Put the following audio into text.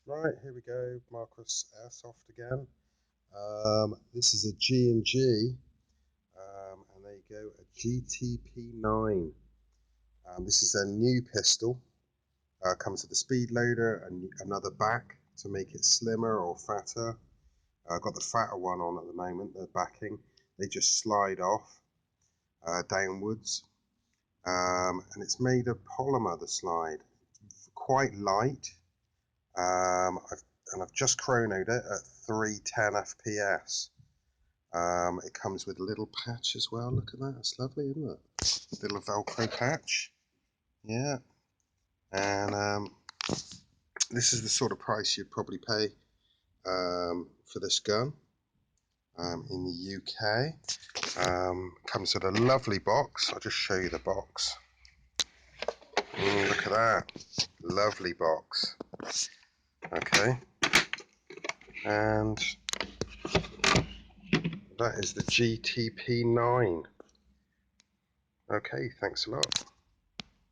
Right, here we go, Marcus Airsoft again. This is a G&G, and there you go, a Gtp9. This is a new pistol. Comes with a speed loader and another back to make it slimmer or fatter. I've got the fatter one on at the moment, the backing. They just slide off downwards. And it's made of polymer, the slide. Quite light. I've just chronoed it at 310 FPS. It comes with a little patch as well. Look at that, it's lovely, isn't it? Little Velcro patch. Yeah. And this is the sort of price you'd probably pay for this gun in the UK. Comes with a lovely box. I'll just show you the box. Look at that. Lovely box. Okay. And that is the Gtp9. Okay, thanks a lot.